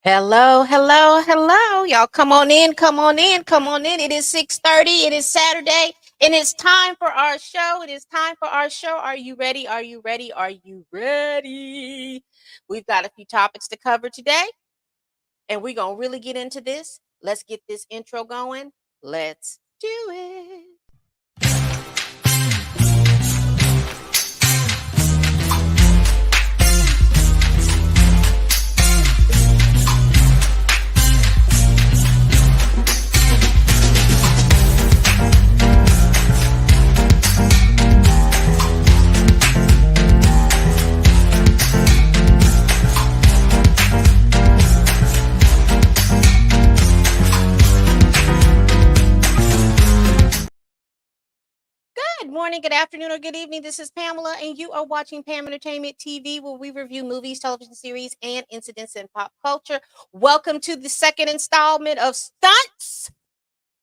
Hello, hello, hello. Y'all come on in, come on in, come on in. It is 6:30. It is Saturday, and it's time for our show. It is time for our show. Are you ready? Are you ready? Are you ready? We've got a few topics to cover today, and we're going to really get into this. Let's get this intro going. Let's do it. Good morning, good afternoon, or good evening. This is Pamela, and you are watching Pam Entertainment TV, where we review movies, television series, and incidents in pop culture. Welcome to the second installment of Stunts,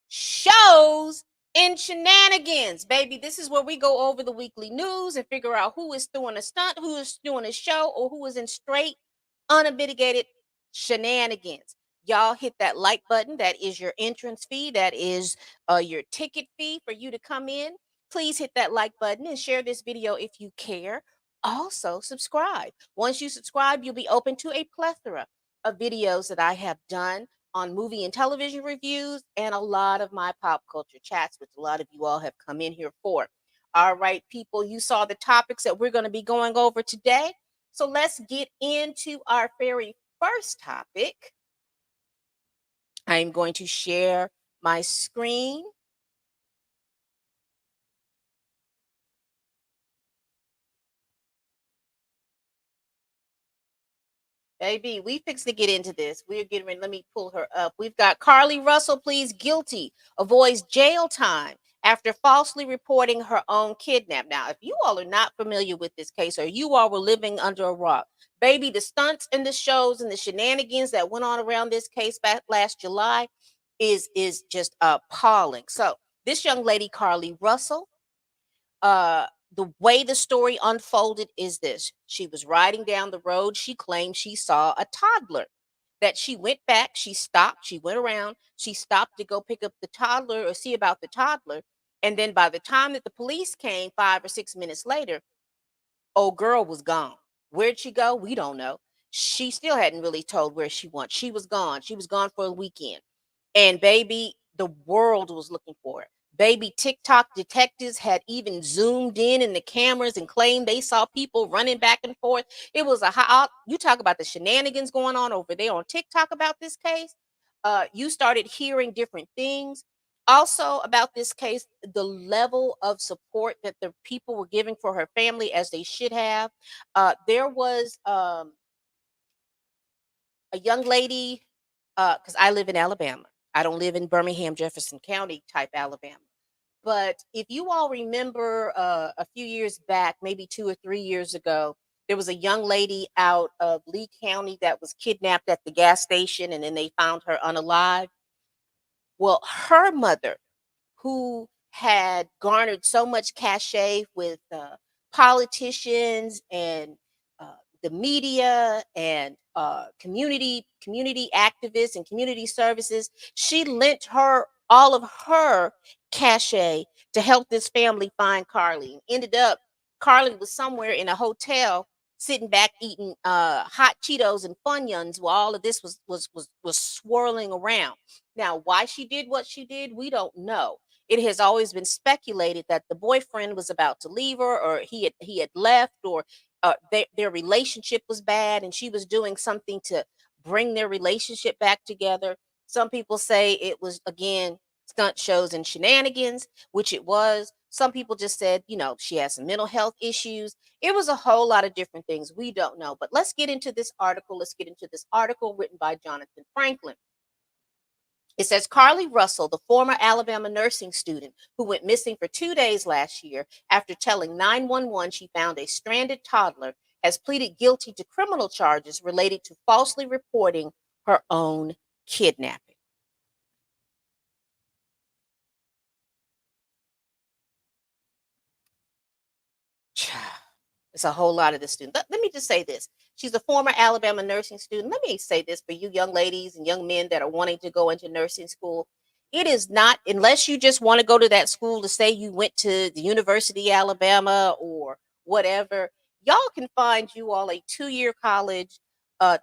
Shows, and Shenanigans. Baby, this is where we go over the weekly news and figure out who is doing a stunt, who is doing a show, or who is in straight, unmitigated shenanigans. Y'all hit that like button. That is your entrance fee. That is your ticket fee for you to come in. Please hit that like button and share this video if you care. Also, subscribe. Once you subscribe, you'll be open to a plethora of videos that I have done on movie and television reviews and a lot of my pop culture chats, which a lot of you all have come in here for. All right, people, you saw the topics that we're going to be going over today. So let's get into our very first topic. I'm going to share my screen. Baby, we fixed to get into this. We're getting ready. Let me pull her up. We've got Carly Russell pleads guilty, avoids jail time after falsely reporting her own kidnap. Now, if you all are not familiar with this case, or you all were living under a rock, baby, the stunts and the shows and the shenanigans that went on around this case back last July is just appalling. So this young lady, Carly Russell, the way the story unfolded is this: she was riding down the road. She claimed she saw a toddler, that she went back, she stopped, she went around, she stopped to go pick up the toddler or see about the toddler. And then by the time that the police came 5 or 6 minutes later, old girl was gone. Where'd she go? We don't know. She still hadn't really told where she went. She was gone. She was gone for a weekend. And baby, the world was looking for her. Baby, TikTok detectives had even zoomed in the cameras and claimed they saw people running back and forth. It was a hot, you talk about the shenanigans going on over there on TikTok about this case. You started hearing different things. Also, about this case, the level of support that the people were giving for her family, as they should have. There was a young lady, because I live in Alabama. I don't live in Birmingham, Jefferson County type Alabama. But if you all remember, a few years back, maybe 2 or 3 years ago, there was a young lady out of Lee County that was kidnapped at the gas station, and then they found her unalive. Well, her mother, who had garnered so much cachet with politicians and the media and community activists and community services, she lent her all of her cachet to help this family find Carly. Ended up, Carly was somewhere in a hotel sitting back eating hot Cheetos and Funyuns while all of this was swirling around. Now, why she did what she did, we don't know. It has always been speculated that the boyfriend was about to leave her, or he had left, or their relationship was bad, and she was doing something to bring their relationship back together. Some people say it was, again, stunt shows and shenanigans, which it was. Some people just said, she has some mental health issues. It was a whole lot of different things. We don't know. But let's get into this article. Let's get into this article written by Jonathan Franklin. It says Carly Russell, the former Alabama nursing student who went missing for 2 days last year after telling 911 she found a stranded toddler, has pleaded guilty to criminal charges related to falsely reporting her own kidnapping. It's a whole lot of this student. Let me just say this. She's a former Alabama nursing student. Let me say this for you young ladies and young men that are wanting to go into nursing school. It is not, unless you just want to go to that school to say you went to the University of Alabama or whatever, y'all can find you all a 2-year college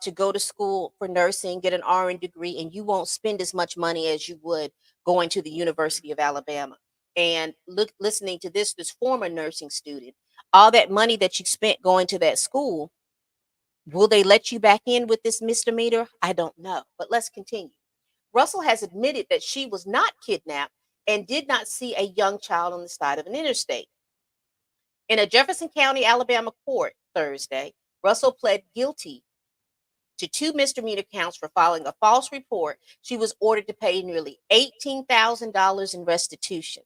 to go to school for nursing, get an RN degree, and you won't spend as much money as you would going to the University of Alabama. And listening to this former nursing student, all that money that you spent going to that school, will they let you back in with this misdemeanor? I don't know. But let's continue. Russell has admitted that she was not kidnapped and did not see a young child on the side of an interstate. In a Jefferson County, Alabama court Thursday, Russell pled guilty to 2 misdemeanor counts for filing a false report. She was ordered to pay nearly $18,000 in restitution.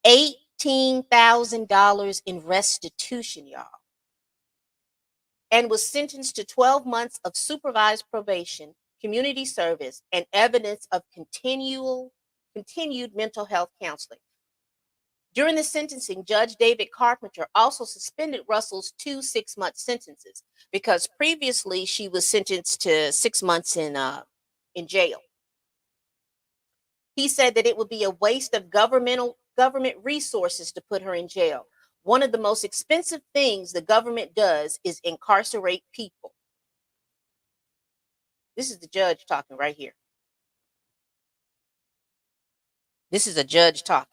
$18,000 in restitution, y'all. And was sentenced to 12 months of supervised probation, community service, and evidence of continued mental health counseling. During the sentencing, Judge David Carpenter also suspended Russell's 2 6-month sentences because previously she was sentenced to 6 months in jail. He said that it would be a waste of government resources to put her in jail. One of the most expensive things the government does is incarcerate people. This is the judge talking right here. This is a judge talking.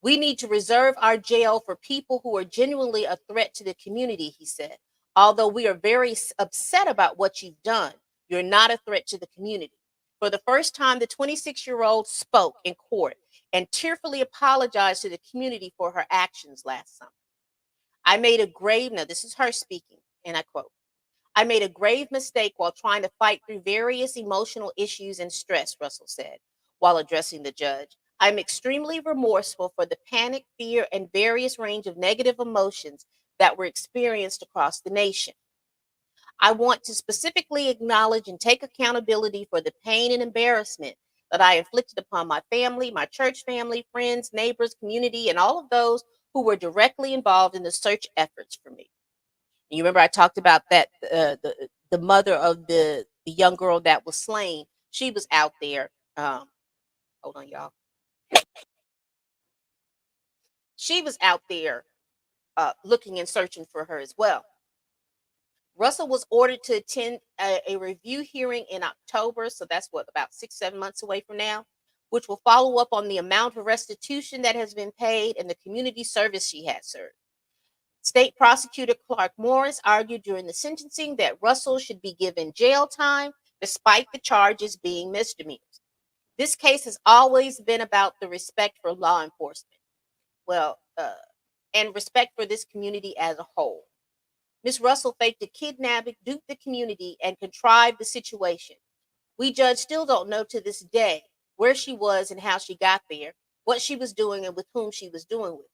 We need to reserve our jail for people who are genuinely a threat to the community, he said. Although we are very upset about what you've done, you're not a threat to the community. For the first time, the 26-year-old spoke in court and tearfully apologized to the community for her actions last summer. Now this is her speaking, and I quote, I made a grave mistake while trying to fight through various emotional issues and stress, Russell said, while addressing the judge. I'm extremely remorseful for the panic, fear, and various range of negative emotions that were experienced across the nation. I want to specifically acknowledge and take accountability for the pain and embarrassment that I inflicted upon my family, my church family, friends, neighbors, community, and all of those who were directly involved in the search efforts for me. And you remember I talked about that the mother of the young girl that was slain. She was out there. Hold on, y'all. She was out there looking and searching for her as well. Russell was ordered to attend a review hearing in October, so that's what, about 6-7 months away from now, which will follow up on the amount of restitution that has been paid and the community service she had served. State prosecutor Clark Morris argued during the sentencing that Russell should be given jail time despite the charges being misdemeanors. This case has always been about the respect for law enforcement, and respect for this community as a whole. Miss Russell faked a kidnapping, duped the community, and contrived the situation. We judge still don't know to this day where she was and how she got there, what she was doing, and with whom she was doing with.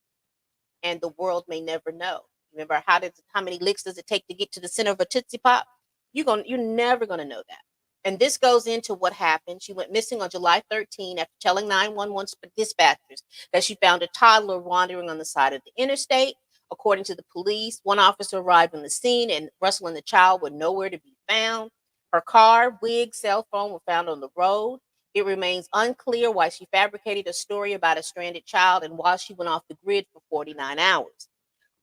And the world may never know. Remember, how many licks does it take to get to the center of a Tootsie Pop? You're never gonna know that. And this goes into what happened. She went missing on July 13 after telling 911 dispatchers that she found a toddler wandering on the side of the interstate. According to the police, one officer arrived on the scene and Russell and the child were nowhere to be found. Her car, wig, cell phone were found on the road. It remains unclear why she fabricated a story about a stranded child and why she went off the grid for 49 hours.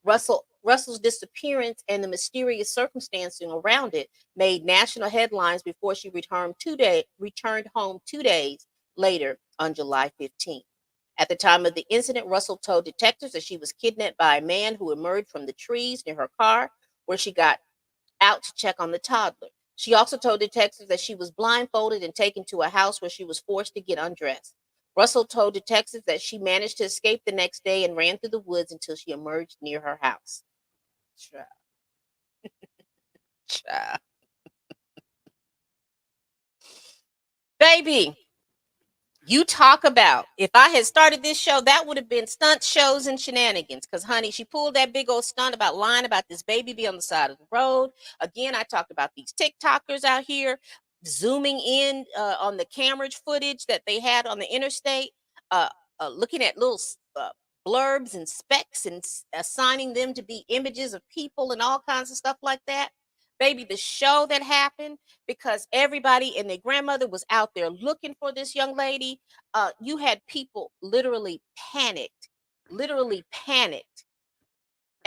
Russell's disappearance and the mysterious circumstances around it made national headlines before she returned home 2 days later on July 15th. At the time of the incident, Russell told detectives that she was kidnapped by a man who emerged from the trees near her car, where she got out to check on the toddler. She also told detectives that she was blindfolded and taken to a house where she was forced to get undressed. Russell told detectives that she managed to escape the next day and ran through the woods until she emerged near her house. Child. Child. Baby, you talk about, if I had started this show, that would have been stunt shows and shenanigans. Because, honey, she pulled that big old stunt about lying about this baby be on the side of the road. Again, I talked about these TikTokers out here zooming in on the camera footage that they had on the interstate, looking at little blurbs and specks and assigning them to be images of people and all kinds of stuff like that. Baby, the show that happened, because everybody and their grandmother was out there looking for this young lady. You had people literally panicked.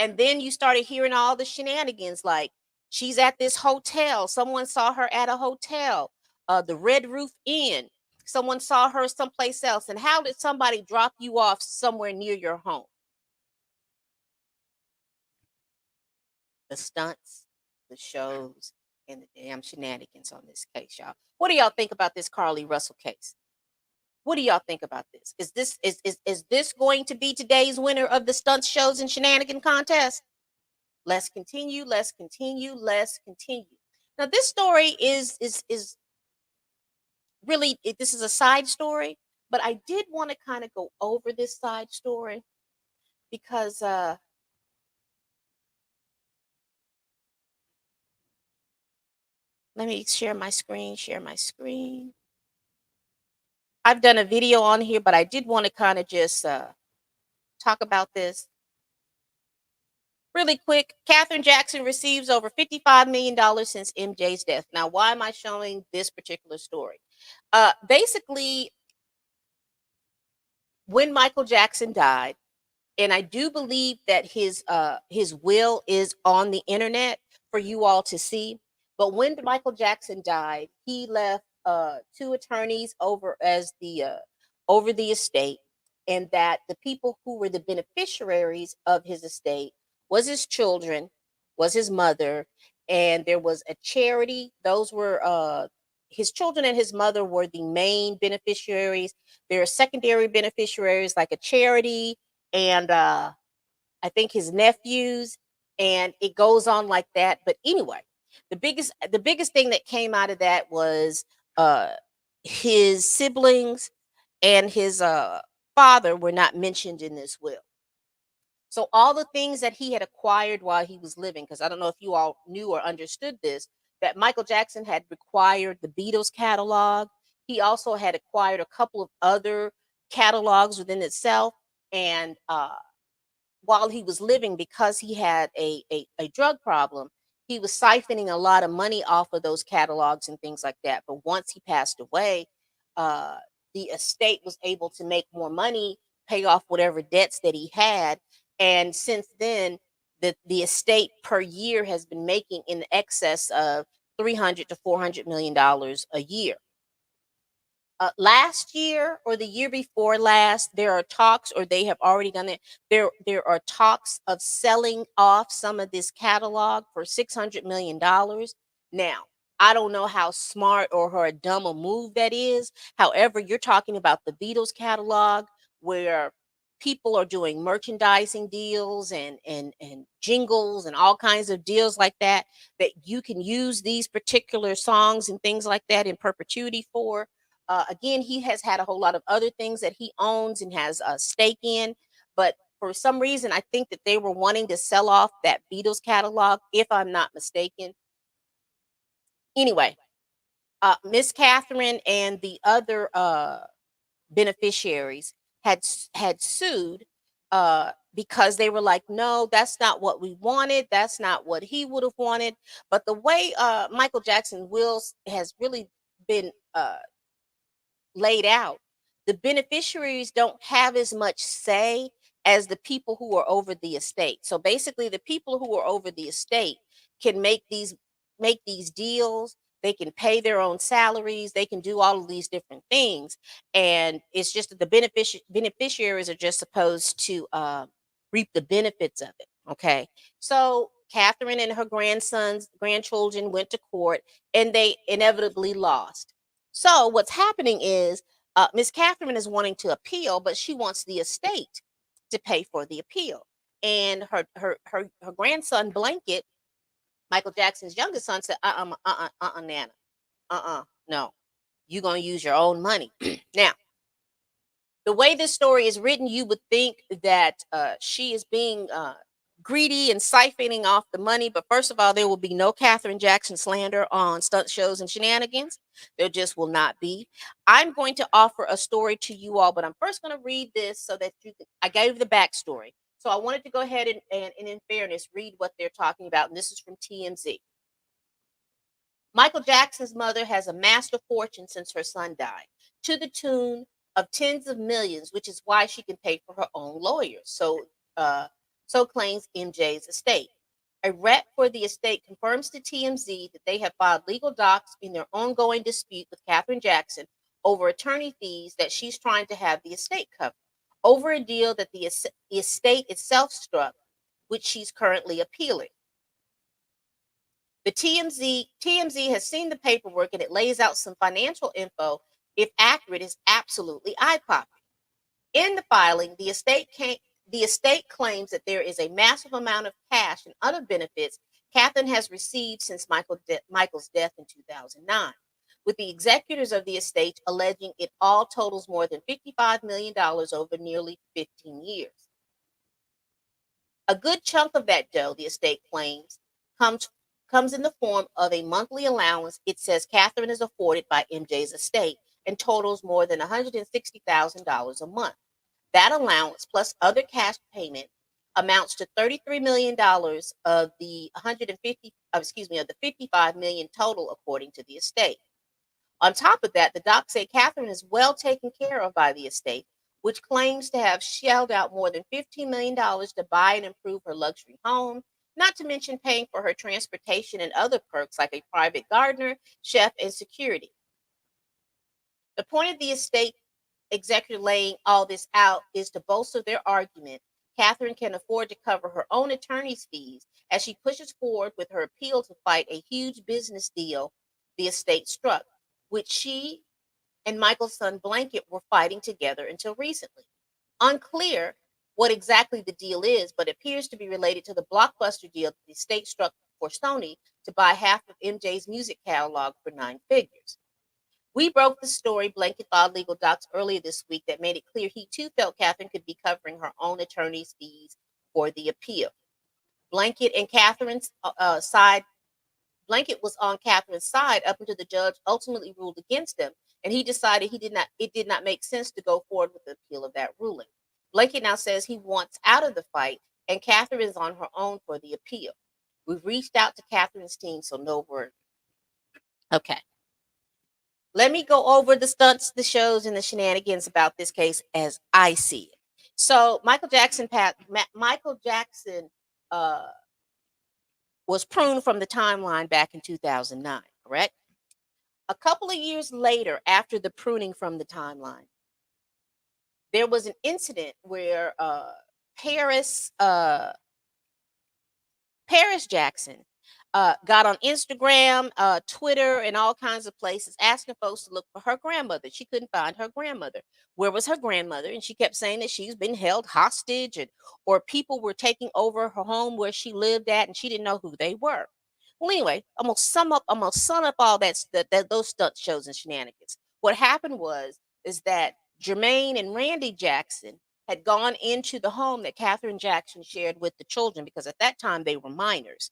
And then you started hearing all the shenanigans, like she's at this hotel. Someone saw her at a hotel, the Red Roof Inn. Someone saw her someplace else. And how did somebody drop you off somewhere near your home? The stunts, the shows, and the damn shenanigans on this case, y'all. What do y'all think about this Carly Russell case? What do y'all think about this? Is this going to be today's winner of the stunt shows and shenanigan contest? Let's continue. Let's continue. Let's continue. Now, this story is really this is a side story, but I did want to kind of go over this side story because let me share my screen. Share my screen. I've done a video on here, but I did want to kind of just talk about this really quick. Katherine Jackson receives over $55 million since MJ's death. Now, why am I showing this particular story? Basically, when Michael Jackson died, and I do believe that his will is on the internet for you all to see. But when Michael Jackson died, he left two attorneys over the estate, and that the people who were the beneficiaries of his estate was his children, was his mother, and there was a charity. Those were his children and his mother were the main beneficiaries. There are secondary beneficiaries like a charity and I think his nephews, and it goes on like that. But anyway, the biggest thing that came out of that was uh, his siblings and his father were not mentioned in this will. So all the things that he had acquired while he was living, because I don't know if you all knew or understood this, that Michael Jackson had acquired the Beatles catalog. He also had acquired a couple of other catalogs within itself, and while he was living, because he had a drug problem, he was siphoning a lot of money off of those catalogs and things like that. But once he passed away, uh, the estate was able to make more money, pay off whatever debts that he had. And since then, the estate per year has been making in excess of 300 to $400 million a year. Last year or the year before last, there are talks, or they have already done it. There are talks of selling off some of this catalog for $600 million. Now, I don't know how smart or how dumb a move that is. However, you're talking about the Beatles catalog, where people are doing merchandising deals and jingles and all kinds of deals like that, that you can use these particular songs and things like that in perpetuity for. Again, he has had a whole lot of other things that he owns and has a stake in, but for some reason, I think that they were wanting to sell off that Beatles catalog, if I'm not mistaken. Anyway, Miss Catherine and the other beneficiaries had sued because they were like, no, that's not what we wanted. That's not what he would have wanted. But the way Michael Jackson wills has really been laid out, the beneficiaries don't have as much say as the people who are over the estate. So basically, the people who are over the estate can make these deals. They can pay their own salaries. They can do all of these different things, and it's just that the beneficiaries are just supposed to reap the benefits of it. Okay, so Catherine and her grandchildren went to court, and they inevitably lost. So what's happening is Miss Catherine is wanting to appeal, but she wants the estate to pay for the appeal. And her grandson Blanket, Michael Jackson's youngest son, said, Nana, no, you're gonna use your own money. Now, the way this story is written, you would think that she is being greedy and siphoning off the money. But first of all, there will be no Catherine Jackson slander on stunt shows and shenanigans. There just will not be. I'm going to offer a story to you all, but I'm first going to read this so that I gave the backstory. So I wanted to go ahead and in fairness, read what they're talking about. And this is from TMZ. Michael Jackson's mother has amassed a fortune since her son died, to the tune of tens of millions, which is why she can pay for her own lawyers. Uh, so claims MJ's estate. A rep for the estate confirms to TMZ that they have filed legal docs in their ongoing dispute with Katherine Jackson over attorney fees that she's trying to have the estate cover, over a deal that the estate itself struck, which she's currently appealing. The TMZ has seen the paperwork and it lays out some financial info. If accurate, is absolutely eye-popping. In the filing, the estate claims that there is a massive amount of cash and other benefits Catherine has received since Michael's death in 2009, with the executors of the estate alleging it all totals more than $55 million over nearly 15 years. A good chunk of that dough, the estate claims, comes in the form of a monthly allowance it says Catherine is afforded by MJ's estate and totals more than $160,000 a month. That allowance plus other cash payment amounts to $33 million of the 150 of the 55 million total, according to the estate. On top of that, the docs say Catherine is well taken care of by the estate, which claims to have shelled out more than $15 million to buy and improve her luxury home, not to mention paying for her transportation and other perks like a private gardener, chef, and security. The point of the estate executive laying all this out is to bolster their argument Catherine can afford to cover her own attorney's fees as she pushes forward with her appeal to fight a huge business deal the estate struck, which she and Michael's son Blanket were fighting together until recently. Unclear what exactly the deal is, but appears to be related to the blockbuster deal that the estate struck for Sony to buy half of MJ's music catalog for 9 figures. We broke the story. Blanket filed legal docs earlier this week that made it clear he too felt Catherine could be covering her own attorney's fees for the appeal. Blanket and Catherine's side Blanket was on Catherine's side up until the judge ultimately ruled against him, and he decided it did not make sense to go forward with the appeal of that ruling. Blanket now says he wants out of the fight, and Catherine is on her own for the appeal. We've reached out to Catherine's team, so no word. Okay. Let me go over the stunts, the shows, and the shenanigans about this case as I see it. So Michael Jackson uh, was pruned from the timeline back in 2009, correct? A couple of years later, after the pruning from the timeline, there was an incident where Paris Paris Jackson got on Instagram, Twitter, and all kinds of places asking folks to look for her grandmother. She couldn't find her grandmother. Where was her grandmother? And she kept saying that she's been held hostage, or people were taking over her home where she lived at, and she didn't know who they were. Well, anyway, I'm gonna sum up all those stunt shows and shenanigans. What happened is that Jermaine and Randy Jackson had gone into the home that Catherine Jackson shared with the children, because at that time they were minors,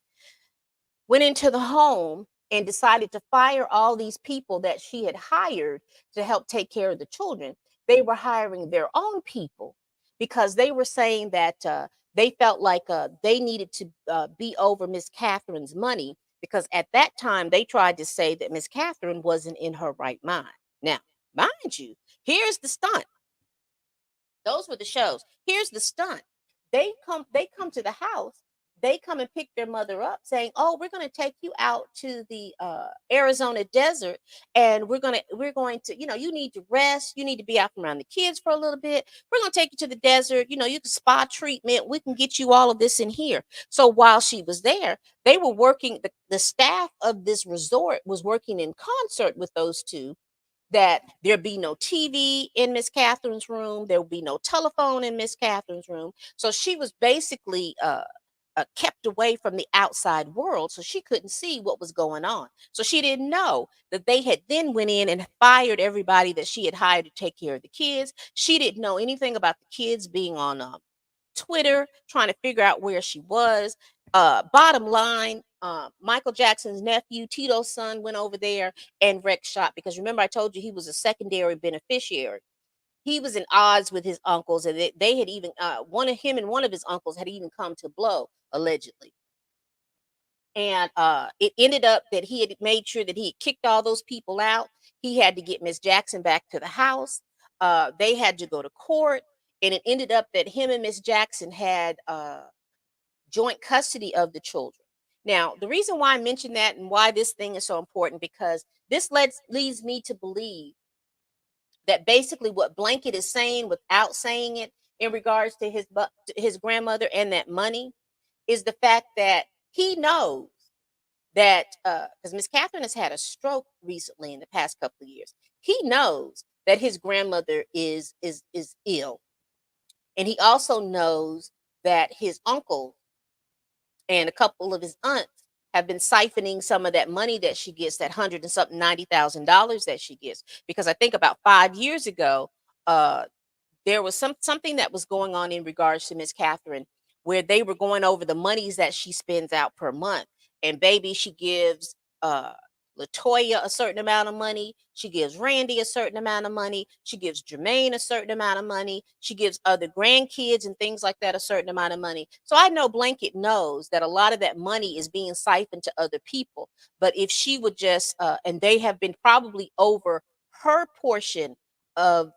went into the home and decided to fire all these people that she had hired to help take care of the children. They were hiring their own people because they were saying that they felt like they needed to be over Miss Catherine's money, because at that time they tried to say that Miss Catherine wasn't in her right mind. Now, mind you, here's the stunt. Those were the shows. Here's the stunt. They come to the house. They come and pick their mother up saying, "Oh, we're going to take you out to the Arizona desert, and we're going to, you need to rest. You need to be out from around the kids for a little bit. We're going to take you to the desert. You can spa treatment. We can get you all of this in here." So while she was there, they were working, the staff of this resort was working in concert with those two, that there be no TV in Miss Catherine's room, there will be no telephone in Miss Catherine's room. So she was basically kept away from the outside world, so she couldn't see what was going on. So she didn't know that they had then went in and fired everybody that she had hired to take care of the kids. She didn't know anything about the kids being on Twitter, trying to figure out where she was. Bottom line, Michael Jackson's nephew, Tito's son, went over there and wrecked shop, because remember I told you he was a secondary beneficiary. He was in odds with his uncles, and they had even one of his uncles had even come to blow, allegedly. And it ended up that he had made sure that he had kicked all those people out. He had to get Miss Jackson back to the house. They had to go to court, and it ended up that him and Miss Jackson had joint custody of the children. Now, the reason why I mention that and why this thing is so important, because this leads me to believe that basically what Blanket is saying without saying it in regards to his grandmother and that money is the fact that he knows that because Miss Catherine has had a stroke recently in the past couple of years. He knows that his grandmother is ill, and he also knows that his uncle and a couple of his aunts have been siphoning some of that money that she gets, that hundred and something $90,000 that she gets. Because I think about 5 years ago, uh, there was something that was going on in regards to Miss Catherine, where they were going over the monies that she spends out per month. And baby, she gives Latoya a certain amount of money. She gives Randy a certain amount of money. She gives Jermaine a certain amount of money. She gives other grandkids and things like that a certain amount of money. So I know Blanket knows that a lot of that money is being siphoned to other people. But if she would just, and they have been probably over her portion of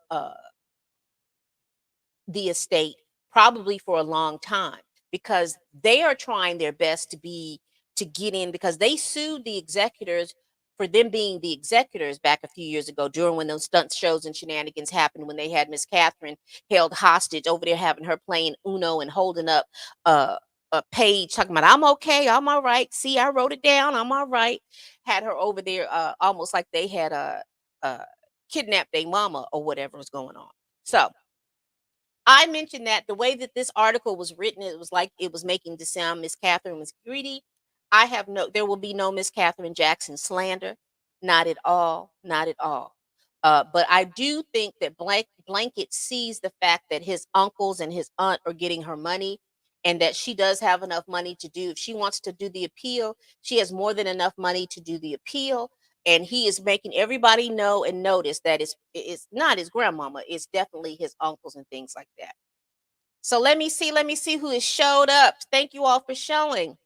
the estate probably for a long time, because they are trying their best to get in, because they sued the executors for them being the executors back a few years ago during when those stunt shows and shenanigans happened, when they had Miss Catherine held hostage over there, having her playing Uno and holding up uh, a page talking about, I'm okay, I'm all right, see, I wrote it down, I'm all right. Had her over there almost like they had kidnapped their mama or whatever was going on. So I mentioned that the way that this article was written, it was like it was making the sound Miss Catherine was greedy. There will be no Miss Catherine Jackson slander. Not at all. Not at all. But I do think that Blanket sees the fact that his uncles and his aunt are getting her money, and that she does have enough money to do, if she wants to do the appeal, she has more than enough money to do the appeal. And he is making everybody know and notice that it's not his grandmama, it's definitely his uncles and things like that. So let me see who has showed up. Thank you all for showing.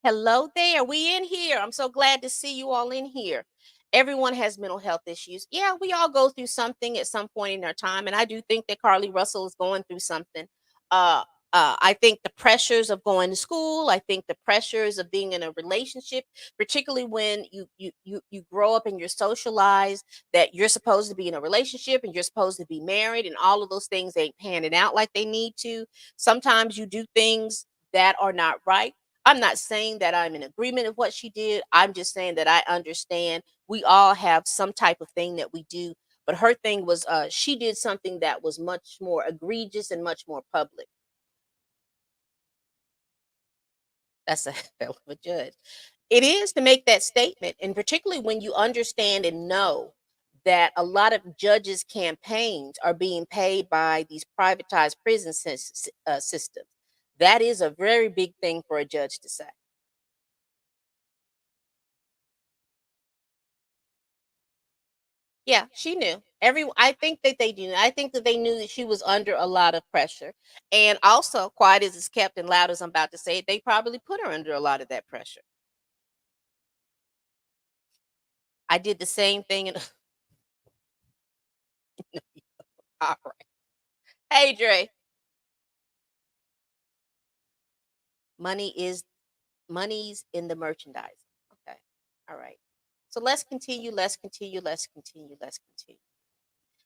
Hello there. We in here. I'm so glad to see you all in here. Everyone has mental health issues. Yeah, we all go through something at some point in our time. And I do think that Carly Russell is going through something. Uh I think the pressures of going to school, I think the pressures of being in a relationship, particularly when you grow up and you're socialized that you're supposed to be in a relationship and you're supposed to be married, and all of those things ain't panning out like they need to. Sometimes you do things that are not right. I'm not saying that I'm in agreement of what she did. I'm just saying that I understand we all have some type of thing that we do. But her thing was she did something that was much more egregious and much more public. That's a hell of a judge. It is to make that statement, and particularly when you understand and know that a lot of judges' campaigns are being paid by these privatized prison systems. That is a very big thing for a judge to say. Yeah, she knew. I think that they knew. I think that they knew that she was under a lot of pressure. And also, quiet as it's kept and loud as I'm about to say it, they probably put her under a lot of that pressure. I did the same thing. And all right. Hey, Dre, money is money's in the merchandise. Okay. All right. So let's continue. Let's continue. Let's continue. Let's continue.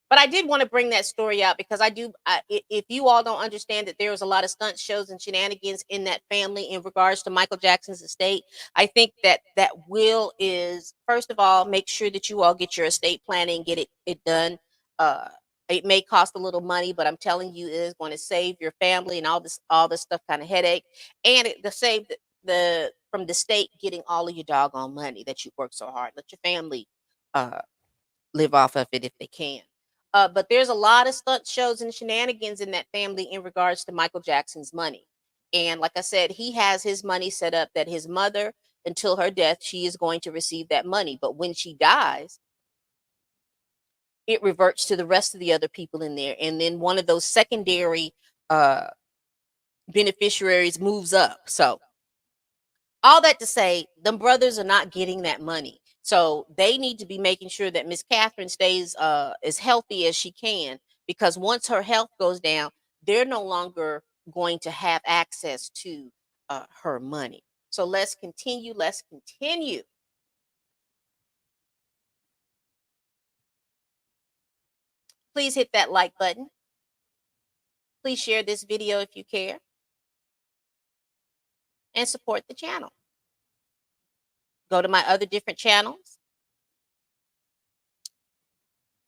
But I did want to bring that story out because if you all don't understand that there was a lot of stunt shows and shenanigans in that family in regards to Michael Jackson's estate, I think that that will is, first of all, make sure that you all get your estate planning, get it done. Uh, it may cost a little money, but I'm telling you, it is going to save your family and all this stuff kind of headache, and it to save the from the state getting all of your doggone money that you work so hard. Let your family uh live off of it if they can. But there's a lot of stunt shows and shenanigans in that family in regards to Michael Jackson's money. And like I said, he has his money set up that his mother, until her death, she is going to receive that money. But when she dies, it reverts to the rest of the other people in there. And then one of those secondary uh, beneficiaries moves up. So All that to say, them brothers are not getting that money. So they need to be making sure that Miss Catherine stays as healthy as she can, because once her health goes down, they're no longer going to have access to her money. So let's continue. Let's continue. Please hit that like button. Please share this video if you care and support the channel. Go to my other different channels.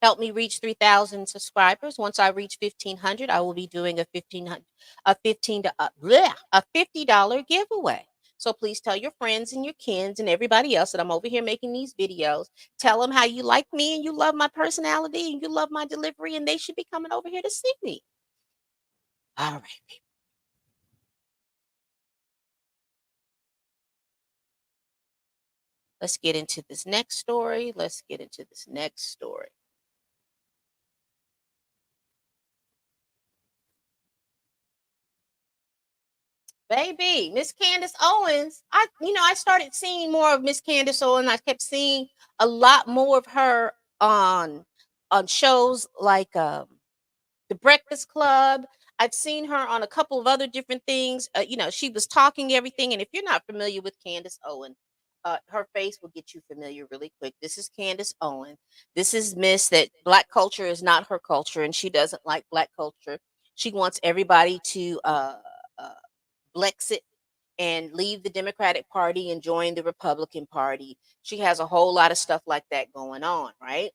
Help me reach 3,000 subscribers. Once I reach 1,500, I will be doing a 1,500, a 15 to a $50 giveaway. So please tell your friends and your kins and everybody else that I'm over here making these videos. Tell them how you like me and you love my personality and you love my delivery, and they should be coming over here to see me. All right, people. Let's get into this next story. Let's get into this next story. Baby, Miss Candace Owens. I started seeing more of Miss Candace Owens. I kept seeing a lot more of her on shows like The Breakfast Club. I've seen her on a couple of other different things. She was talking everything. And if you're not familiar with Candace Owen, her face will get you familiar really quick. This is Candace Owen. This is Miss that Black culture is not her culture, and she doesn't like Black culture. She wants everybody to uh, Blexit and leave the Democratic Party and join the Republican Party. She has a whole lot of stuff like that going on, right?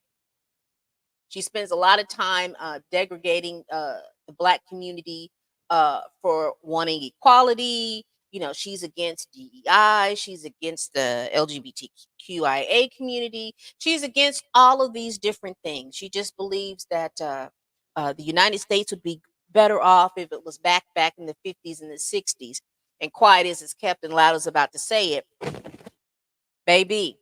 She spends a lot of time degrading the Black community for wanting equality. She's against DEI. She's against the LGBTQIA community. She's against all of these different things. She just believes that the United States would be better off if it was back in the 50s and the 60s. And quiet as it's kept and loud as about to say it, baby,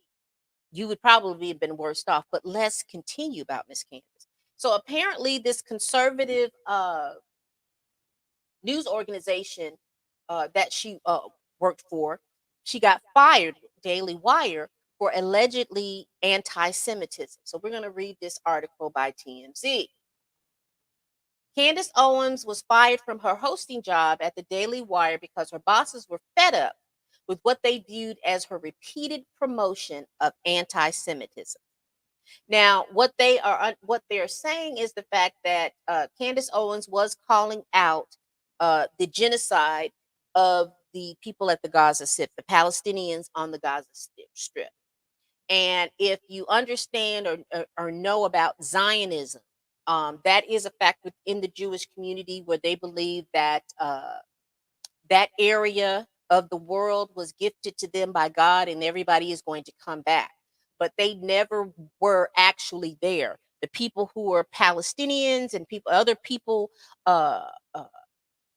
you would probably have been worse off. But let's continue about Miss Candace. So apparently, this conservative news organization that she worked for, she got fired, Daily Wire, for allegedly anti-Semitism. So we're going to read this article by TMZ. Candace Owens was fired from her hosting job at the Daily Wire because her bosses were fed up with what they viewed as her repeated promotion of anti-Semitism. Now, what they're saying is the fact that Candace Owens was calling out the genocide of the people at the Gaza Strip, the Palestinians on the Gaza Strip. And if you understand or know about Zionism, that is a fact within the Jewish community where they believe that that area of the world was gifted to them by God and everybody is going to come back. But they never were actually there. The people who were Palestinians and other people, uh, uh,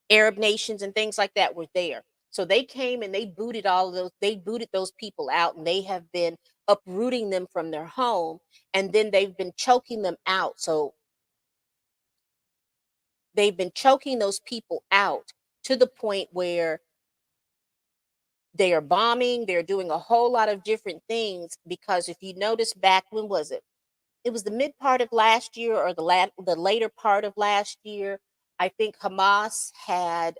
Arab nations and things like that were there. So they came and they booted those people out, and they have been uprooting them from their home, and then they've been choking them out. So they've been choking those people out to the point where they are bombing, they're doing a whole lot of different things, because if you notice back, when was it? It was the mid part of last year or the later part of last year. I think Hamas had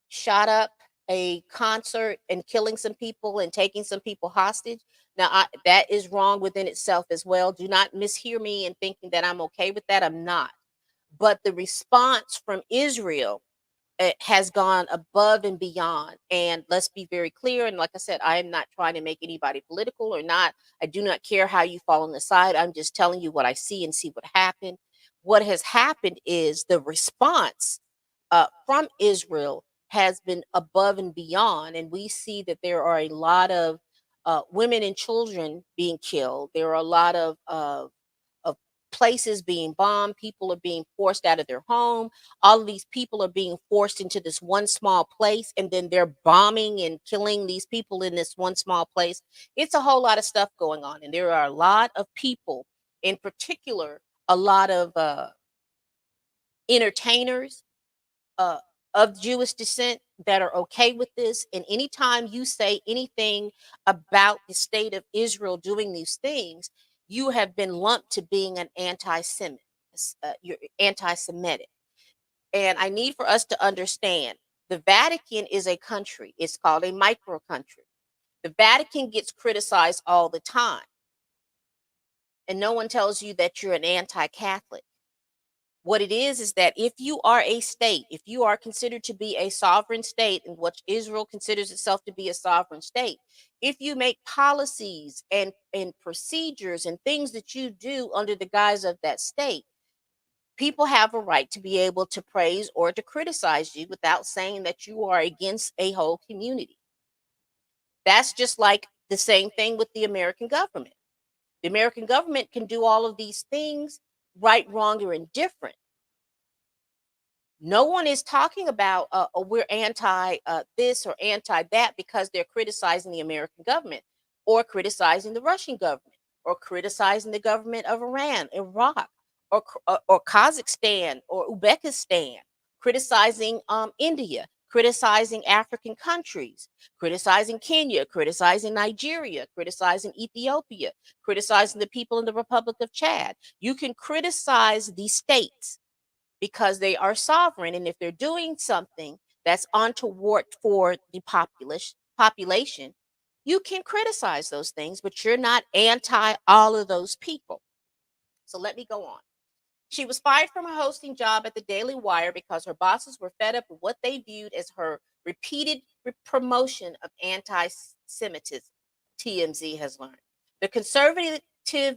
shot up a concert and killing some people and taking some people hostage. Now, that is wrong within itself as well. Do not mishear me in thinking that I'm okay with that. I'm not. But the response from Israel, it has gone above and beyond. And let's be very clear. And like I said, I am not trying to make anybody political or not. I do not care how you fall on the side. I'm just telling you what I see and see what happened. What has happened is the response from Israel has been above and beyond. And we see that there are a lot of women and children being killed. There are a lot of places being bombed. People are being forced out of their home. All of these people are being forced into this one small place, and then they're bombing and killing these people in this one small place. It's a whole lot of stuff going on, and there are a lot of people, in particular, a lot of entertainers, uh, of Jewish descent that are okay with this. And anytime you say anything about the state of Israel doing these things, you have been lumped to being an anti-Semite. You're anti-Semitic. And I need for us to understand the Vatican is a country. It's called a micro country. The Vatican gets criticized all the time, and no one tells you that you're an anti-Catholic. What it is that if you are a state, if you are considered to be a sovereign state, and what Israel considers itself to be a sovereign state, if you make policies and procedures and things that you do under the guise of that state, people have a right to be able to praise or to criticize you without saying that you are against a whole community. That's just like the same thing with the American government. The American government can do all of these things, right, wrong, or indifferent. No one is talking about we're anti this or anti that because they're criticizing the American government or criticizing the Russian government or criticizing the government of Iran, Iraq, or Kazakhstan or Uzbekistan, criticizing India, criticizing African countries, criticizing Kenya, criticizing Nigeria, criticizing Ethiopia, criticizing the people in the Republic of Chad. You can criticize these states because they are sovereign. And if they're doing something that's untoward for the population, you can criticize those things, but you're not anti all of those people. So let me go on. She was fired from her hosting job at the Daily Wire because her bosses were fed up with what they viewed as her repeated promotion of anti Semitism, TMZ has learned. The conservative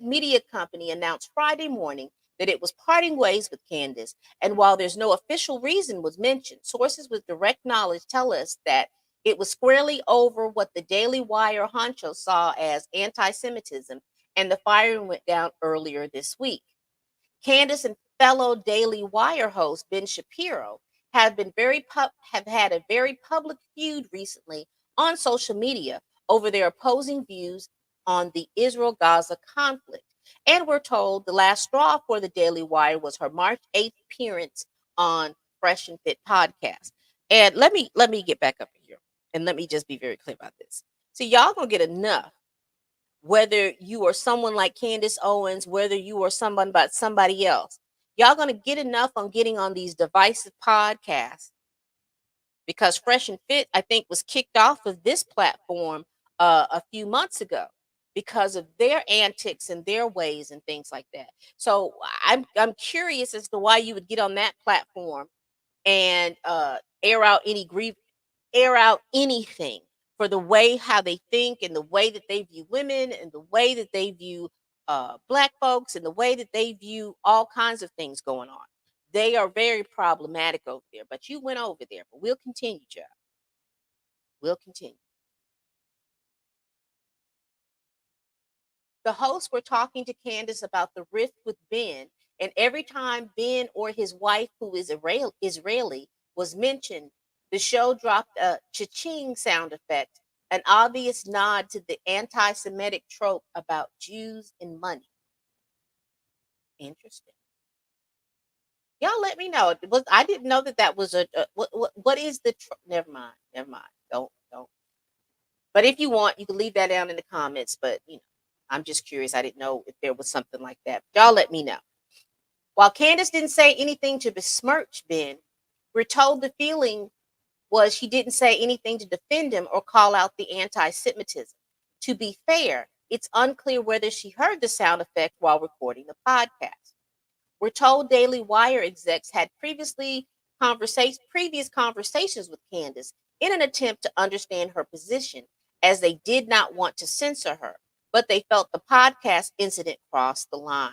media company announced Friday morning that it was parting ways with Candace. And while there's no official reason was mentioned, sources with direct knowledge tell us that it was squarely over what the Daily Wire honcho saw as anti Semitism, and the firing went down earlier this week. Candace and fellow Daily Wire host Ben Shapiro have had a very public feud recently on social media over their opposing views on the Israel-Gaza conflict. And we're told the last straw for the Daily Wire was her March 8th appearance on Fresh and Fit podcast. And let me get back up here and let me just be very clear about this. So y'all gonna get enough, whether you are someone like Candace Owens, whether you are someone about somebody else. Y'all gonna get enough on getting on these divisive podcasts, because Fresh and Fit, I think, was kicked off of this platform a few months ago because of their antics and their ways and things like that. So I'm curious as to why you would get on that platform and air out anything for the way how they think and the way that they view women and the way that they view black folks and the way that they view all kinds of things going on. They are very problematic over there, but you went over there. But we'll continue, Joe. We'll continue. The hosts were talking to Candace about the rift with Ben, and every time Ben or his wife, who is Israeli, was mentioned, the show dropped a cha-ching sound effect, an obvious nod to the anti-Semitic trope about Jews and money. Interesting. Y'all let me know. I didn't know that was what is the never mind. Never mind. Don't. But if you want, you can leave that down in the comments. But I'm just curious. I didn't know if there was something like that. Y'all let me know. While Candace didn't say anything to besmirch Ben, we're told the feeling was she didn't say anything to defend him or call out the anti-Semitism. To be fair, it's unclear whether she heard the sound effect while recording the podcast. We're told Daily Wire execs had previous conversations with Candace in an attempt to understand her position, as they did not want to censor her, but they felt the podcast incident crossed the line.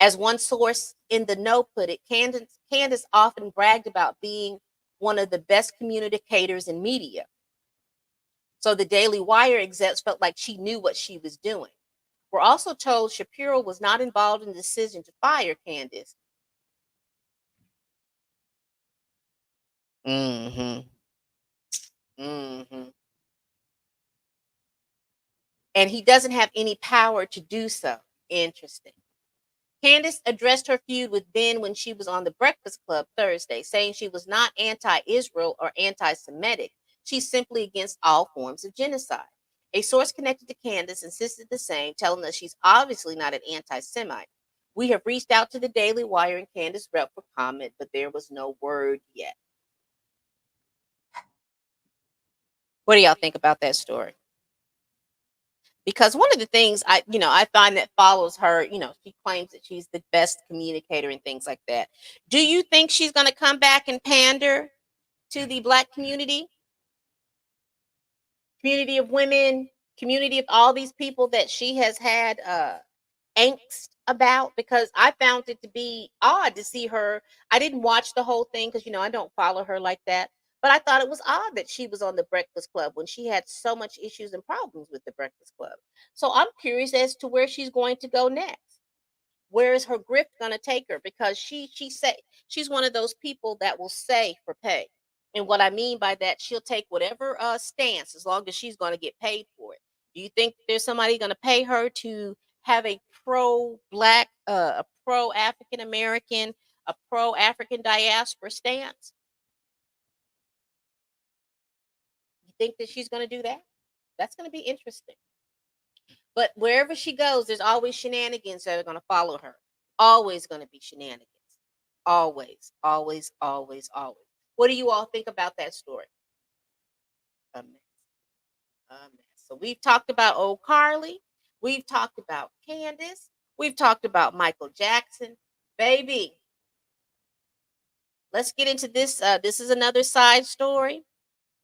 As one source in the know put it, Candace often bragged about being one of the best communicators in media. So the Daily Wire execs felt like she knew what she was doing. We're also told Shapiro was not involved in the decision to fire Candace. Mm-hmm. Mm-hmm. And he doesn't have any power to do so. Interesting. Candace addressed her feud with Ben when she was on the Breakfast Club Thursday, saying she was not anti Israel or anti Semitic. She's simply against all forms of genocide. A source connected to Candace insisted the same, telling us she's obviously not an anti Semite. We have reached out to the Daily Wire and Candace rep for comment, but there was no word yet. What do y'all think about that story? Because one of the things I find that follows her, she claims that she's the best communicator and things like that. Do you think she's going to come back and pander to the Black community of women, community of all these people that she has had angst about? Because I found it to be odd to see her. I didn't watch the whole thing because I don't follow her like that. But I thought it was odd that she was on the Breakfast Club when she had so much issues and problems with the Breakfast Club. So I'm curious as to where she's going to go next. Where is her grift going to take her? Because she say she's one of those people that will say for pay. And what I mean by that, she'll take whatever stance as long as she's going to get paid for it. Do you think there's somebody going to pay her to have a pro black, a pro African American, a pro African diaspora stance? You think that she's going to do that? That's going to be interesting. But wherever she goes, there's always shenanigans that are going to follow her. Always going to be shenanigans. Always, always, always, always. What do you all think about that story? A mess. A mess. So we've talked about old Carly. We've talked about Candace. We've talked about Michael Jackson. Baby, let's get into this. This is another side story,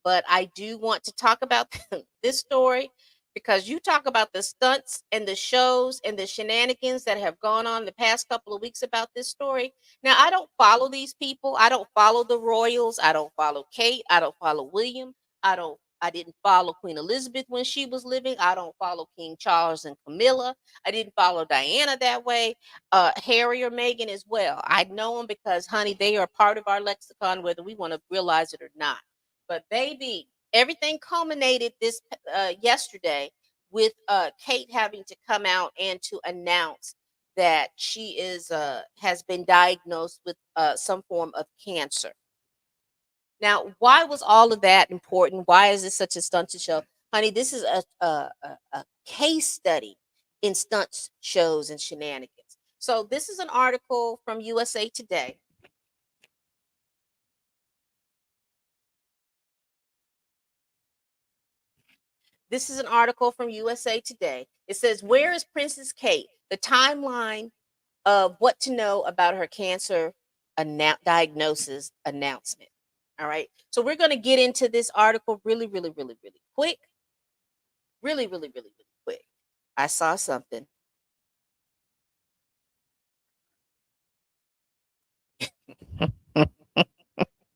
but I do want to talk about this story because you talk about the stunts and the shows and the shenanigans that have gone on the past couple of weeks about this story. Now, I don't follow these people. I don't follow the royals. I don't follow Kate. I don't follow William. I didn't follow Queen Elizabeth when she was living. I don't follow King Charles and Camilla. I didn't follow Diana that way. Harry or Meghan as well. I know them because, honey, they are part of our lexicon, whether we want to realize it or not. But baby, everything culminated this yesterday with Kate having to come out and to announce that she is has been diagnosed with some form of cancer. Now, why was all of that important? Why is this such a stunted show? Honey, this is a case study in stunts shows and shenanigans. So this is an article from USA Today. This is an article from USA Today. It says, "Where is Princess Kate? The timeline of what to know about her cancer diagnosis announcement." All right. So we're going to get into this article really, really, really, really quick. Really, really, really, really quick. I saw something.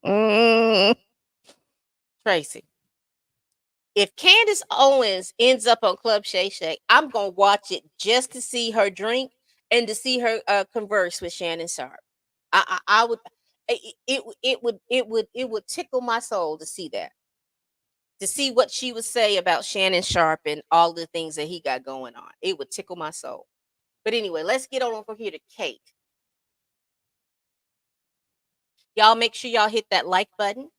Mm, Tracy, if Candace Owens ends up on Club Shay Shay, I'm gonna watch it just to see her drink and to see her converse with Shannon Sharp. I would it would tickle my soul to see that, to see what she would say about Shannon Sharp and all the things that he got going on. It would tickle my soul. But anyway, let's get on over here to Kate. Y'all make sure y'all hit that like button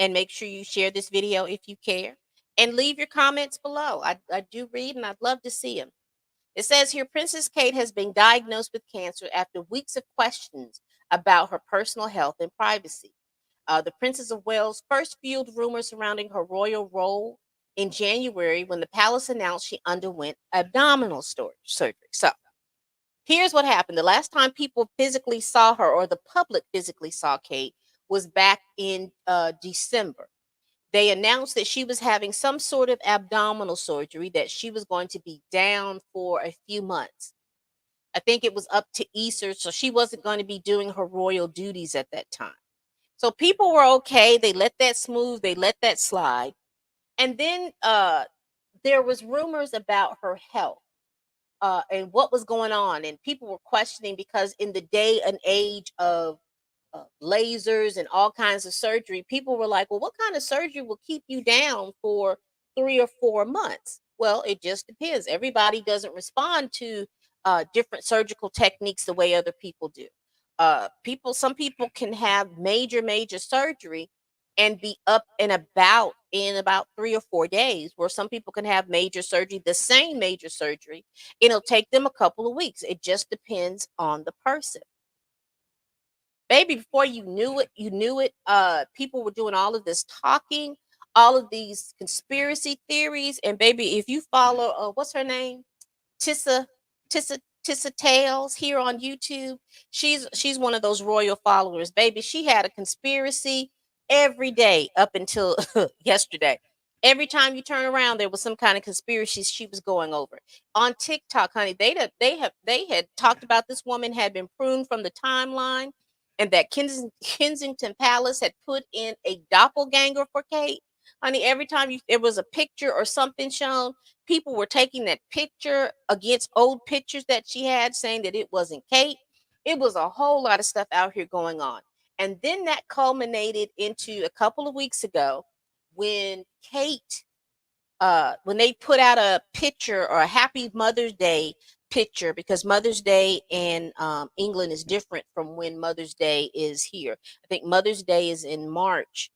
and make sure you share this video if you care and leave your comments below. I do read and I'd love to see them. It says here, Princess Kate has been diagnosed with cancer after weeks of questions about her personal health and privacy. The Princess of Wales first fueled rumors surrounding her royal role in January when the palace announced she underwent abdominal surgery. So here's what happened. The last time people physically saw her, or the public physically saw Kate, was back in December. They announced that she was having some sort of abdominal surgery, that she was going to be down for a few months. I think it was up to Easter, so she wasn't going to be doing her royal duties at that time. So people were okay. They let that smooth. They let that slide. And then there was rumors about her health and what was going on. And people were questioning because in the day and age of lasers and all kinds of surgery, people were like, well, what kind of surgery will keep you down for 3 or 4 months? Well, it just depends. Everybody doesn't respond to different surgical techniques the way other people do. Some people can have major surgery and be up and about in about 3 or 4 days, where some people can have major surgery, the same major surgery. It'll take them a couple of weeks. It just depends on the person. Baby, before you knew it. People were doing all of this talking, all of these conspiracy theories. And baby, if you follow what's her name? Tissa Tissa Tales here on YouTube. She's one of those royal followers, baby. She had a conspiracy every day up until yesterday. Every time you turn around, there was some kind of conspiracy she was going over. On TikTok, honey, they had talked about this woman had been pruned from the timeline, and that Kensington Palace had put in a doppelganger for Kate. Honey, every time there was a picture or something shown, people were taking that picture against old pictures that she had, saying that it wasn't Kate. It was a whole lot of stuff out here going on. And then that culminated into a couple of weeks ago when when they put out a picture or a happy Mother's Day picture, because Mother's Day in England is different from when Mother's Day is here. I think Mother's Day is in March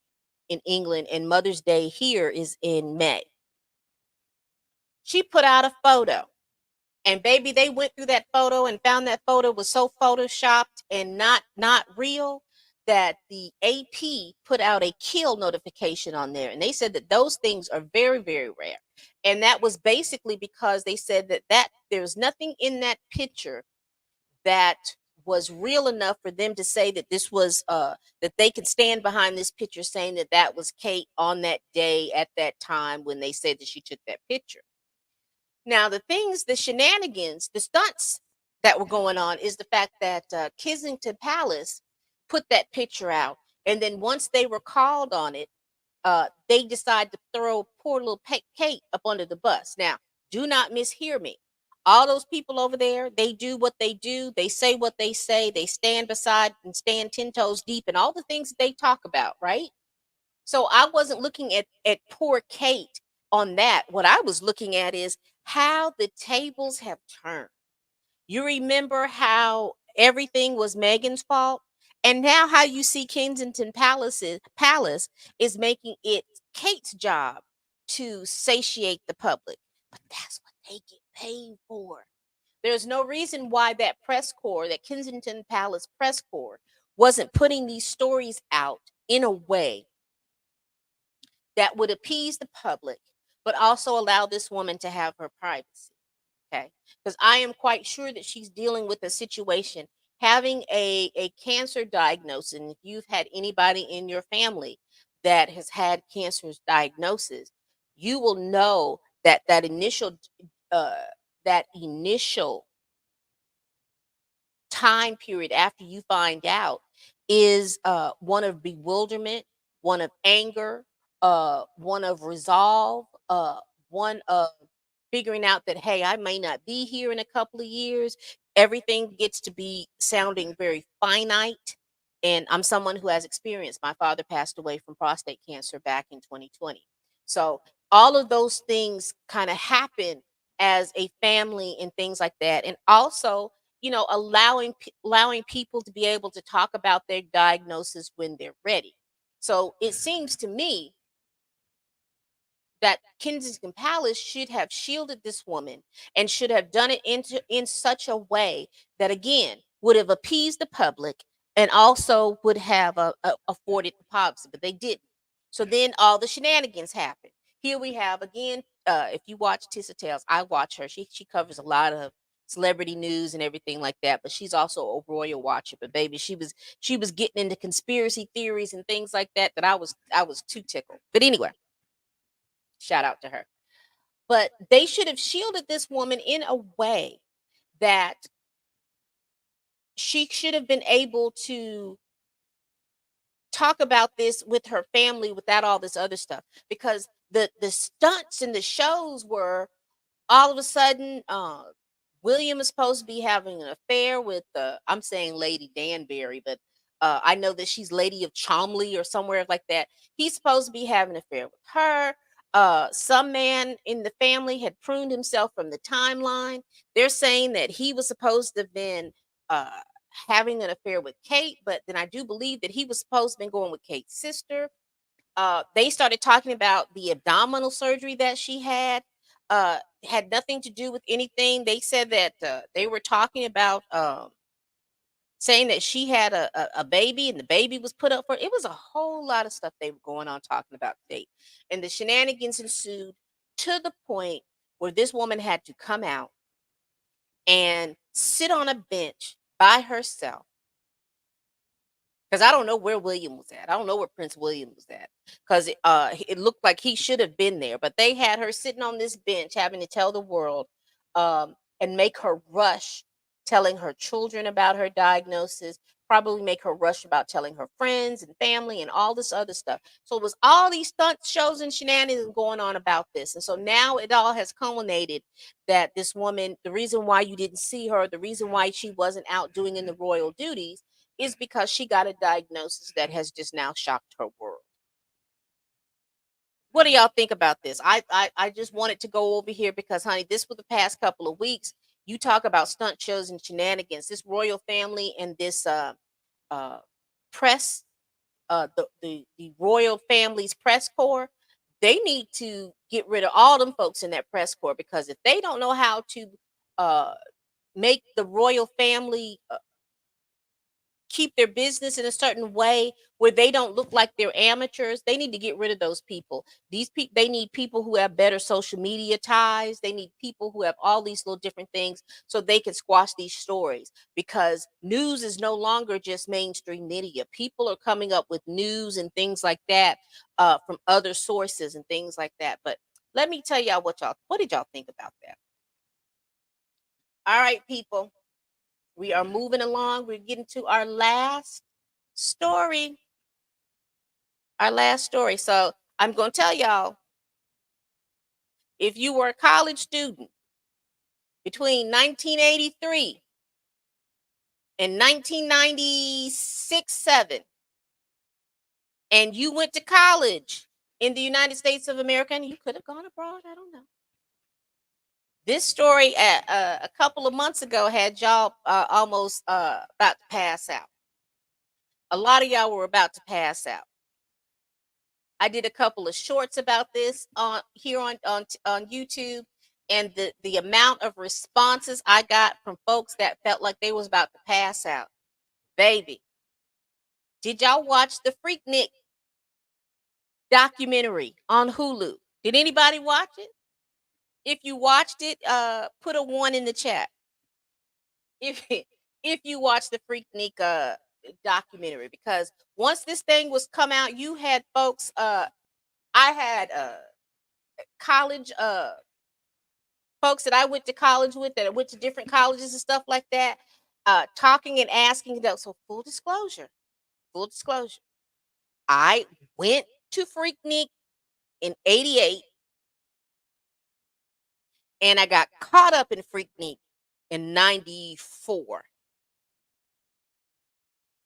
in England, and Mother's Day here is in May. She put out a photo, and baby, they went through that photo and found that photo was so photoshopped and not real, that the AP put out a kill notification on there, and they said that those things are very rare. And that was basically because they said that there's nothing in that picture that was real enough for them to say that this was that they could stand behind this picture, saying that that was Kate on that day at that time when they said that she took that picture. Now, the shenanigans, the stunts that were going on is the fact that Kensington Palace put that picture out. And then once they were called on it, they decided to throw poor little Kate up under the bus. Now, do not mishear me. All those people over there, they do what they do. They say what they say. They stand beside and stand 10 toes deep and all the things that they talk about, right? So I wasn't looking at poor Kate on that. What I was looking at is how the tables have turned. You remember how everything was Megan's fault, and now how you see Palace is making it Kate's job to satiate the public. But that's what they get paid for. There's no reason why that press corps, that Kensington Palace press corps, wasn't putting these stories out in a way that would appease the public, but also allow this woman to have her privacy. Okay. Because I am quite sure that she's dealing with a situation, having a cancer diagnosis. And if you've had anybody in your family that has had cancer diagnosis, you will know that uh, that initial time period after you find out is one of bewilderment, one of anger, one of resolve, one of figuring out that, hey, I may not be here in a couple of years. Everything gets to be sounding very finite. And I'm someone who has experience. My father passed away from prostate cancer back in 2020. So all of those things kind of happen as a family and things like that. And also, allowing people to be able to talk about their diagnosis when they're ready. So it seems to me that Kensington Palace should have shielded this woman and should have done it in such a way that, again, would have appeased the public and also would have afforded the privacy, but they didn't. So then all the shenanigans happened. Here we have again. If you watch Tissa Tales, I watch her. She covers a lot of celebrity news and everything like that, but she's also a royal watcher. But baby, she was getting into conspiracy theories and things like that I was too tickled. But anyway, shout out to her. But they should have shielded this woman in a way that she should have been able to talk about this with her family without all this other stuff, because the stunts and the shows were all of a sudden William is supposed to be having an affair with I'm saying Lady Danbury, but I know that she's Lady of Cholmondeley or somewhere like that. He's supposed to be having an affair with her. Some man in the family had pruned himself from the timeline. They're saying that he was supposed to have been uh, having an affair with Kate, but then I do believe that he was supposed to have been going with Kate's sister. They started talking about the abdominal surgery that she had nothing to do with anything. They said that they were talking about saying that she had a baby and the baby was put up for it. Was a whole lot of stuff they were going on talking about Kate. And the shenanigans ensued to the point where this woman had to come out and sit on a bench by herself, because I don't know where William was at. I don't know where Prince William was at, because it looked like he should have been there. But they had her sitting on this bench having to tell the world and make her rush telling her children about her diagnosis, probably make her rush about telling her friends and family and all this other stuff. So it was all these stunt shows and shenanigans going on about this. And so now it all has culminated that this woman, the reason why you didn't see her, the reason why she wasn't out doing in the royal duties is because she got a diagnosis that has just now shocked her world. What do y'all think about this? I just wanted to go over here because, honey, this for the past couple of weeks. You talk about stunt shows and shenanigans. This royal family and this uh press, the royal family's press corps, they need to get rid of all them folks in that press corps, because if they don't know how to uh make the royal family keep their business in a certain way where they don't look like they're amateurs, they need to get rid of those people. These people, they need people who have better social media ties. They need people who have all these little different things so they can squash these stories, because news is no longer just mainstream media. People are coming up with news and things like that from other sources and things like that. But let me tell y'all what did y'all think about that? All right, people, we are moving along. We're getting to our last story. Our last story. So I'm going to tell y'all, if you were a college student between 1983 and 1996, 7, and you went to college in the United States of America, and you could have gone abroad, I don't know. This story a couple of months ago had y'all almost about to pass out. A lot of y'all were about to pass out. I did a couple of shorts about this on here on YouTube, and the amount of responses I got from folks that felt like they was about to pass out. Baby, did y'all watch the Freaknik documentary on Hulu? Did anybody watch it? If you watched it, put a 1 in the chat. If if you watched the Freaknik documentary, because once this thing was come out, you had folks I had college folks that I went to college with, that I went to different colleges and stuff like that, talking and asking them. So full disclosure, I went to Freaknik in '88, and I got caught up in Freaknik in '94.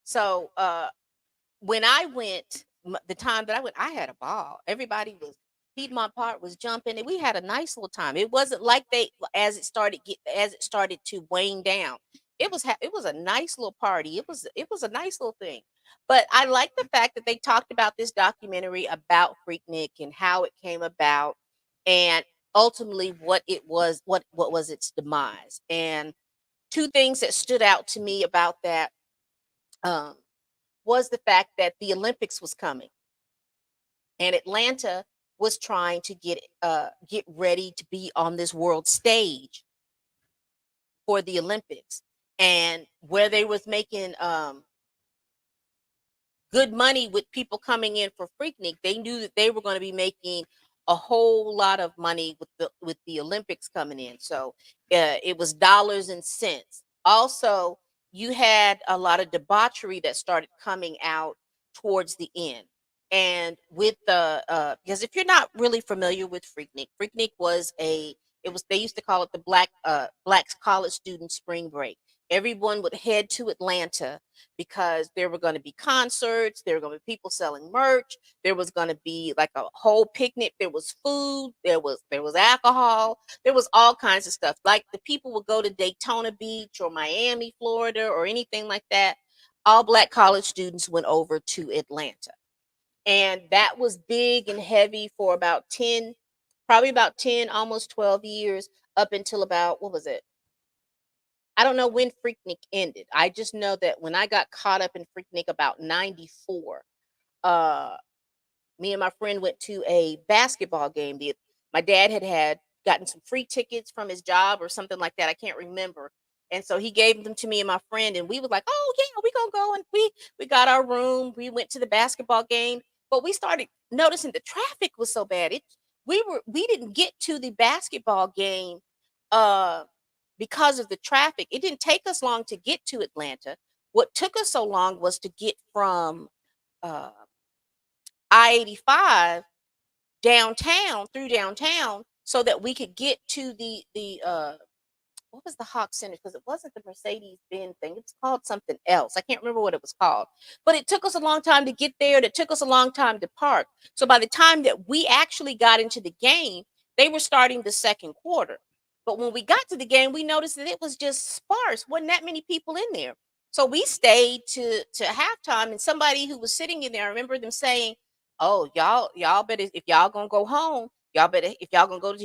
So when I went, the time that I went, I had a ball. Everybody was Piedmont Park was jumping, and we had a nice little time. It wasn't like they as it started to wane down. It was a nice little party. It was a nice little thing. But I like the fact that they talked about this documentary about Freaknik and how it came about, and ultimately what it was, what was its demise. And two things that stood out to me about that. Um, was the fact that the Olympics was coming, and Atlanta was trying to get ready to be on this world stage for the Olympics, and where they was making good money with people coming in for Freaknik, they knew that they were going to be making a whole lot of money with the Olympics coming in. So it was dollars and cents. Also, you had a lot of debauchery that started coming out towards the end. And with the because if you're not really familiar with Freaknik, Freaknik was a it was they used to call it the Black College Student Spring Break. everyone would head to Atlanta because there were going to be concerts, there were going to be people selling merch, there was going to be like a whole picnic, there was food, there was alcohol, there was all kinds of stuff. Like the people would go to Daytona Beach or Miami, Florida or anything like that. All black college students went over to Atlanta. And that was big and heavy for about 10, probably about 10, almost 12 years, up until about, what was it? I don't know when Freaknik ended. I just know that when I got caught up in Freaknik about 94, uh, me and my friend went to a basketball game. My dad had gotten some free tickets from his job or something like that. I can't remember. And so he gave them to me and my friend, and we was like, "Oh yeah, we gonna go." And we got our room. We went to the basketball game, but we started noticing the traffic was so bad. We didn't get to the basketball game uh because of the traffic. It didn't take us long to get to Atlanta. What took us so long was to get from uh I-85 downtown, through downtown, so that we could get to the what was the Hawk Center? Because it wasn't the Mercedes Benz thing. It's called something else. I can't remember what it was called. But it took us a long time to get there. And it took us a long time to park. So by the time that we actually got into the game, they were starting the second quarter. But when we got to the game, we noticed that it was just sparse. Wasn't that many people in there. So we stayed to halftime, and somebody who was sitting in there, I remember them saying, "Oh, y'all better, if y'all gonna go home, y'all better, if y'all gonna go to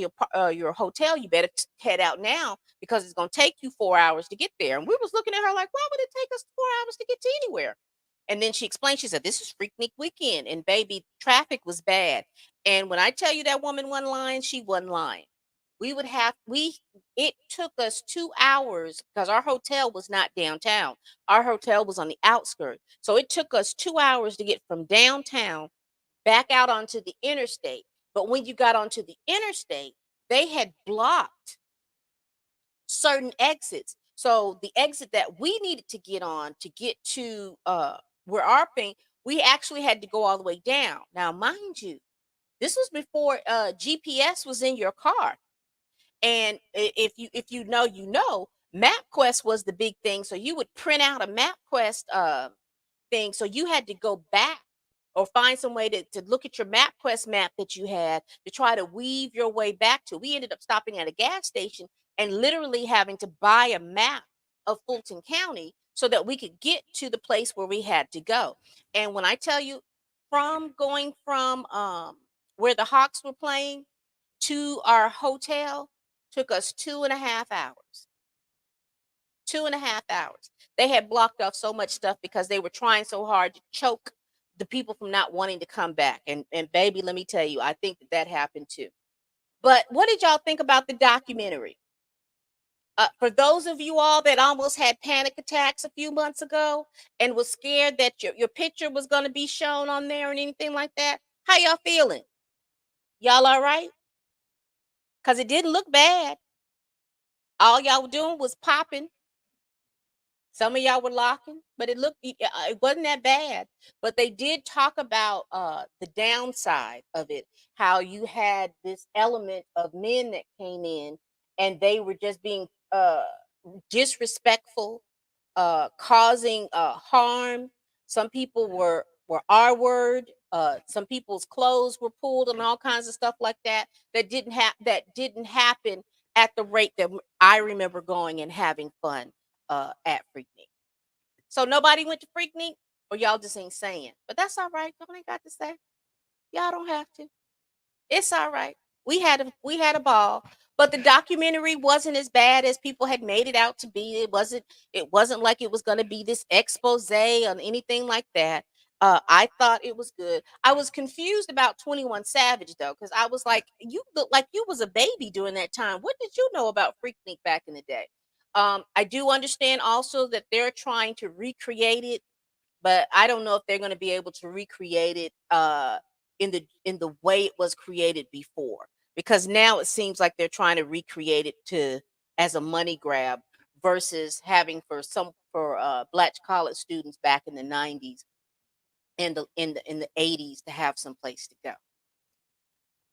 your hotel, you better head out now because it's gonna take you 4 hours to get there." And we was looking at her like, "Why would it take us 4 hours to get to anywhere?" And then she explained, she said, "This is Freaknik weekend, and baby, traffic was bad." And when I tell you that woman wasn't lying, she wasn't lying. We would have we It took us 2 hours because our hotel was not downtown. Our hotel was on the outskirts. So it took us 2 hours to get from downtown back out onto the interstate. But when you got onto the interstate, they had blocked certain exits. So the exit that we needed to get on to get to where our thing, we actually had to go all the way down. Now, mind you, this was before GPS was in your car. And if you know, MapQuest was the big thing. So you would print out a MapQuest thing. So you had to go back or find some way to look at your MapQuest map that you had to try to weave your way back to. We ended up stopping at a gas station and literally having to buy a map of Fulton County so that we could get to the place where we had to go. And when I tell you, from going from where the Hawks were playing to our hotel, took us 2.5 hours. 2.5 hours. They had blocked off so much stuff because they were trying so hard to choke the people from not wanting to come back. And baby, let me tell you, I think that happened too. But what did y'all think about the documentary? For those of you all that almost had panic attacks a few months ago and was scared that your picture was going to be shown on there and anything like that, how y'all feeling? Y'all all right? Because it didn't look bad. All y'all were doing was popping. Some of y'all were locking, but it wasn't that bad. But they did talk about the downside of it, how you had this element of men that came in and they were just being disrespectful, causing harm. Some people were R word. Some people's clothes were pulled and all kinds of stuff like that. That didn't happen at the rate that I remember going and having fun at Freaknik. So nobody went to Freaknik, or y'all just ain't saying. But that's all right. Y'all ain't got to say. Y'all don't have to. It's all right. We had a ball, but the documentary wasn't as bad as people had made it out to be. It wasn't like it was going to be this expose on anything like that. I thought it was good. I was confused about 21 Savage though, because I was like, you look like you was a baby during that time. What did you know about Freaknik back in the day? I do understand also that they're trying to recreate it, but I don't know if they're going to be able to recreate it in the way it was created before, because now it seems like they're trying to recreate it to as a money grab versus having for black college students back in the 90s and in the 80s to have some place to go.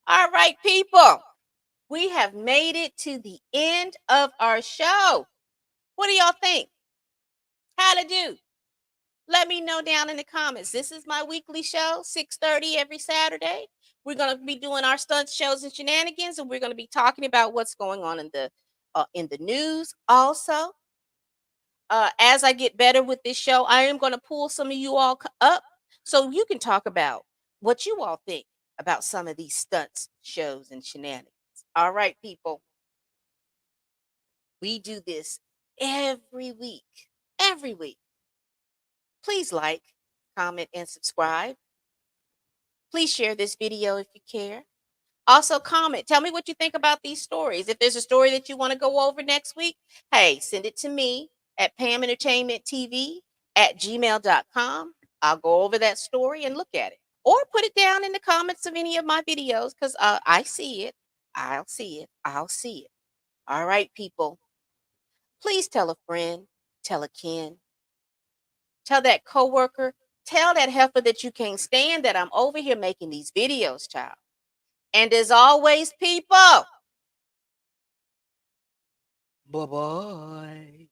All right, people, we have made it to the end of our show. What do y'all think? How to do? Let me know down in the comments. This is my weekly show, 6:30 every Saturday. We're going to be doing our stunt shows and shenanigans, and we're going to be talking about what's going on in the news. Also, as I get better with this show, I am going to pull some of you all up so you can talk about what you all think about some of these stunts, shows, and shenanigans. All right, people, we do this every week. Every week. Please like, comment, and subscribe. Please share this video if you care. Also, comment. Tell me what you think about these stories. If there's a story that you want to go over next week, hey, send it to me at pamentertainmenttv@gmail.com. I'll go over that story and look at it. Or put it down in the comments of any of my videos because I see it. I'll see it. I'll see it. All right, people. Please tell a friend, tell a kin, tell that coworker, tell that heifer that you can't stand that I'm over here making these videos, child. And as always, people, bye-bye.